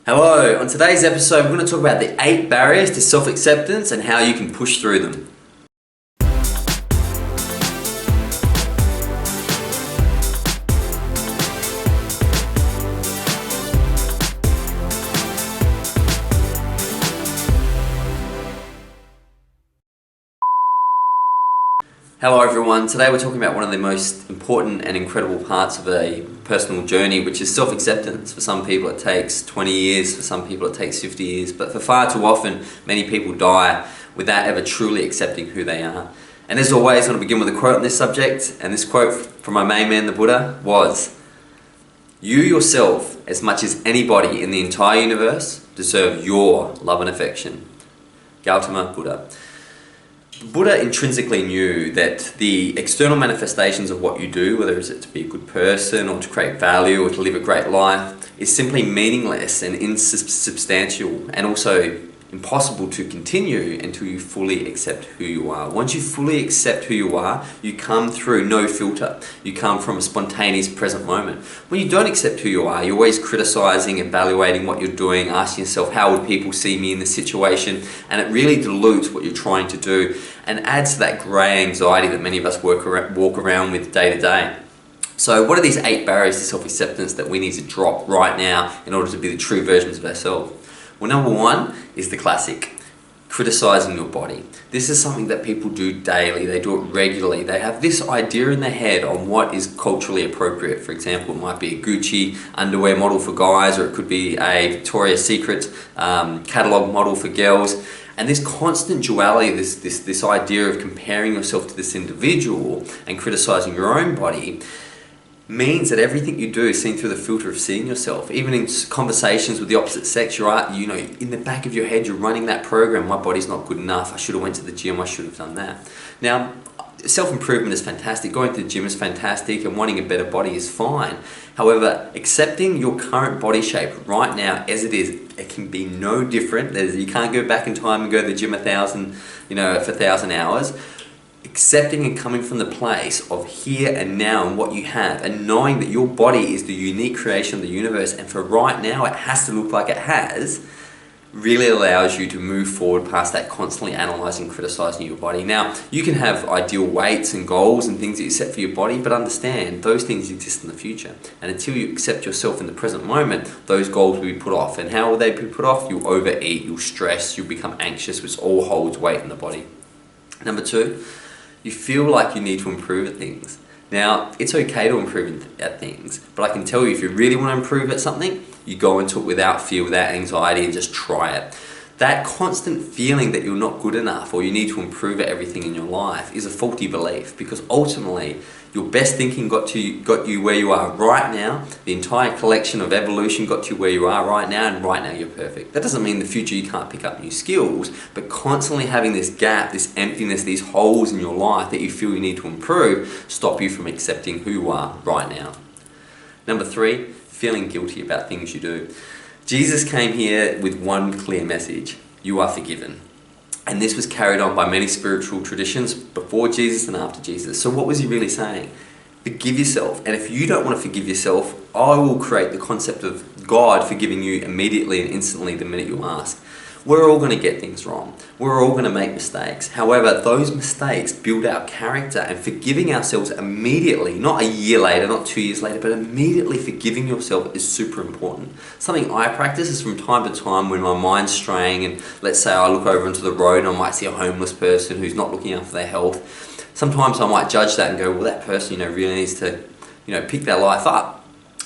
Hello, on today's episode we're going to talk about the 8 barriers to self-acceptance and how you can push through them. Hello everyone, today we're talking about one of the most important and incredible parts of a personal journey, which is self-acceptance. For some people it takes 20 years, for some people it takes 50 years, but for far too often many people die without ever truly accepting who they are. And as always, I want to begin with a quote on this subject, and this quote from my main man, the Buddha, was, "You yourself, as much as anybody in the entire universe, deserve your love and affection." Gautama Buddha. Buddha intrinsically knew that the external manifestations of what you do, whether it's to be a good person or to create value or to live a great life, is simply meaningless and insubstantial and also impossible to continue until you fully accept who you are. Once you fully accept who you are, you come through no filter. You come from a spontaneous present moment. When you don't accept who you are, you're always criticizing, evaluating what you're doing, asking yourself, how would people see me in this situation? And it really dilutes what you're trying to do and adds to that grey anxiety that many of us walk around with day to day. So what are these 8 barriers to self-acceptance that we need to drop right now in order to be the true versions of ourselves? Well, number 1 is the classic, criticizing your body. This is something that people do daily, they do it regularly. They have this idea in their head on what is culturally appropriate. For example, it might be a Gucci underwear model for guys, or it could be a Victoria's Secret catalogue model for girls. And this constant duality, this idea of comparing yourself to this individual and criticizing your own body, means that everything you do is seen through the filter of seeing yourself. Even in conversations with the opposite sex, in the back of your head, you're running that program, my body's not good enough, I should have went to the gym, I should have done that. Now, self-improvement is fantastic, going to the gym is fantastic, and wanting a better body is fine. However, accepting your current body shape right now as it is, it can be no different. You can't go back in time and go to the gym for 1,000 hours. Accepting and coming from the place of here and now and what you have, and knowing that your body is the unique creation of the universe, and for right now it has to look like it has, really allows you to move forward past that constantly analysing, criticising your body. Now, you can have ideal weights and goals and things that you set for your body, but understand those things exist in the future. And until you accept yourself in the present moment, those goals will be put off. And how will they be put off? You'll overeat, you'll stress, you'll become anxious, which all holds weight in the body. Number 2, you feel like you need to improve at things. Now, it's okay to improve at things, but I can tell you, if you really want to improve at something, you go into it without fear, without anxiety, and just try it. That constant feeling that you're not good enough or you need to improve at everything in your life is a faulty belief, because ultimately your best thinking got you where you are right now. The entire collection of evolution got you where you are right now, and right now you're perfect. That doesn't mean in the future you can't pick up new skills, but constantly having this gap, this emptiness, these holes in your life that you feel you need to improve stop you from accepting who you are right now. Number 3, feeling guilty about things you do. Jesus came here with one clear message: you are forgiven. And this was carried on by many spiritual traditions before Jesus and after Jesus. So what was he really saying? Forgive yourself. And if you don't want to forgive yourself, I will create the concept of God forgiving you immediately and instantly the minute you ask. We're all going to get things wrong. We're all going to make mistakes. However, those mistakes build our character, and forgiving ourselves immediately, not a year later, not 2 years later, but immediately forgiving yourself is super important. Something I practice is from time to time when my mind's straying, and let's say I look over into the road and I might see a homeless person who's not looking after their health. Sometimes I might judge that and go, well, that person really needs to pick their life up.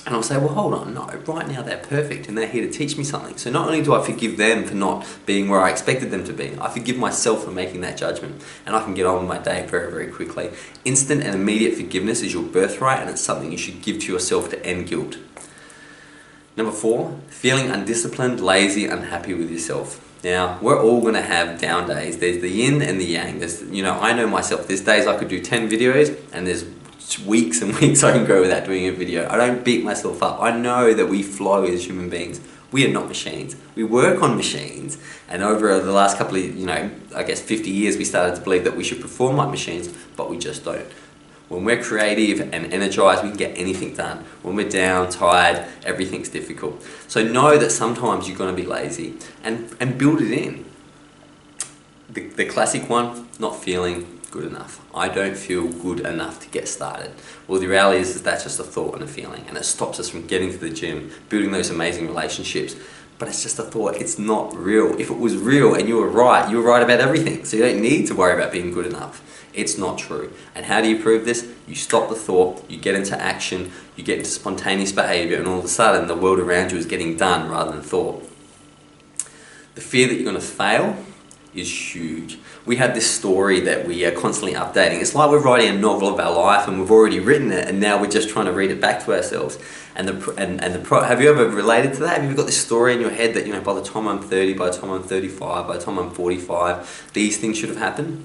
And I'll say, well, hold on, no, right now they're perfect and they're here to teach me something. So not only do I forgive them for not being where I expected them to be, I forgive myself for making that judgment, and I can get on with my day very, very quickly. Instant and immediate forgiveness is your birthright, and it's something you should give to yourself to end guilt. Number 4, feeling undisciplined, lazy, unhappy with yourself. Now, we're all going to have down days. There's the yin and the yang. I know myself, there's days I could do 10 videos, and there's weeks and weeks I can go without doing a video. I don't beat myself up. I know that we flow as human beings. We are not machines. We work on machines, and over the last couple of, 50 years, we started to believe that we should perform like machines, but we just don't. When we're creative and energized, we can get anything done. When we're down, tired, everything's difficult. So know that sometimes you're going to be lazy and build it in. The classic one, not feeling good enough. I don't feel good enough to get started. Well, the reality is that's just a thought and a feeling, and it stops us from getting to the gym, building those amazing relationships. But it's just a thought, it's not real. If it was real and you were right about everything. So you don't need to worry about being good enough. It's not true. And how do you prove this? You stop the thought, you get into action, you get into spontaneous behavior, and all of a sudden the world around you is getting done rather than thought. The fear that you're going to fail is huge. We have this story that we are constantly updating. It's like we're writing a novel of our life and we've already written it, and now we're just trying to read it back to ourselves. Have you ever related to that? Have you ever got this story in your head that, by the time I'm 30, by the time I'm 35, by the time I'm 45, these things should have happened?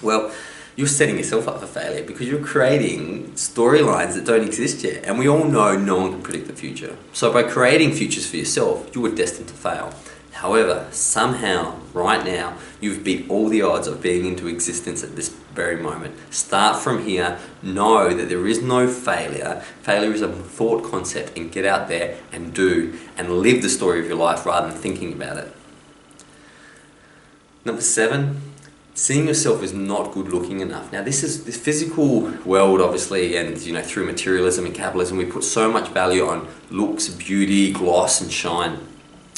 Well, you're setting yourself up for failure because you're creating storylines that don't exist yet. And we all know no one can predict the future. So by creating futures for yourself, you are destined to fail. However, somehow, right now, you've beat all the odds of being into existence at this very moment. Start from here. Know that there is no failure. Failure is a thought concept, and get out there and do and live the story of your life rather than thinking about it. Number 7, seeing yourself as not good looking enough. Now this physical world, obviously, and through materialism and capitalism, we put so much value on looks, beauty, gloss and shine.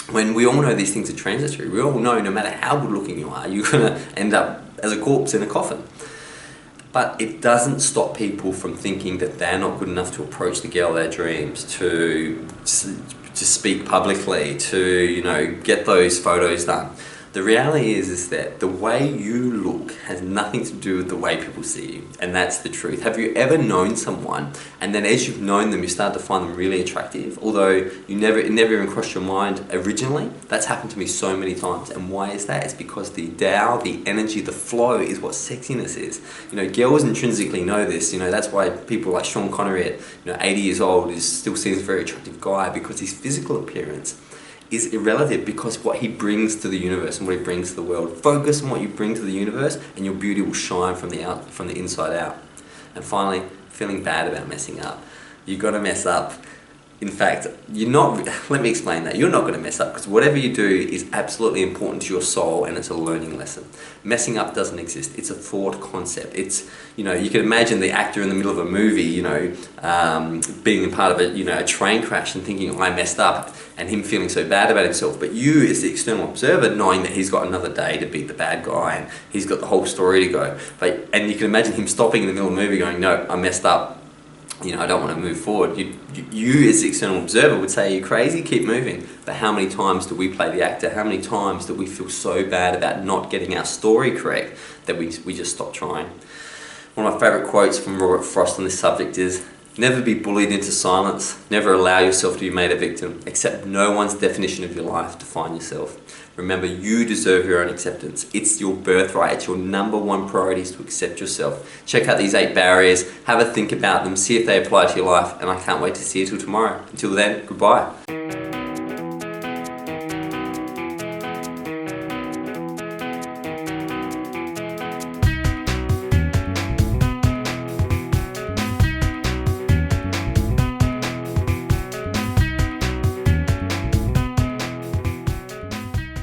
When we all know these things are transitory. We all know no matter how good looking you are, you're going to end up as a corpse in a coffin. But it doesn't stop people from thinking that they're not good enough to approach the girl of their dreams, to speak publicly, to get those photos done. The reality is that the way you look has nothing to do with the way people see you, and that's the truth. Have you ever known someone, and then as you've known them, you start to find them really attractive, although it never even crossed your mind originally? That's happened to me so many times, and why is that? It's because the Tao, the energy, the flow is what sexiness is. Girls intrinsically know this. That's why people like Sean Connery at 80 years old still seems a very attractive guy, because his physical appearance is irrelevant, because what he brings to the universe and what he brings to the world. Focus on what you bring to the universe and your beauty will shine from the inside out. And finally, feeling bad about messing up. You've got to mess up. In fact, let me explain that. You're not going to mess up, because whatever you do is absolutely important to your soul, and it's a learning lesson. Messing up doesn't exist. It's a thought concept. It's, you can imagine the actor in the middle of a movie, being a part of a train crash and thinking, I messed up, and him feeling so bad about himself. But you, as the external observer, knowing that he's got another day to beat the bad guy and he's got the whole story to go. And you can imagine him stopping in the middle of the movie going, no, I messed up. I don't want to move forward. You as the external observer would say, you're crazy, keep moving. But how many times do we play the actor? How many times do we feel so bad about not getting our story correct that we just stop trying? One of my favourite quotes from Robert Frost on this subject is, never be bullied into silence. Never allow yourself to be made a victim. Accept no one's definition of your life. Define yourself. Remember, you deserve your own acceptance. It's your birthright. It's your number one priority is to accept yourself. Check out these 8 barriers. Have a think about them. See if they apply to your life. And I can't wait to see you till tomorrow. Until then, goodbye.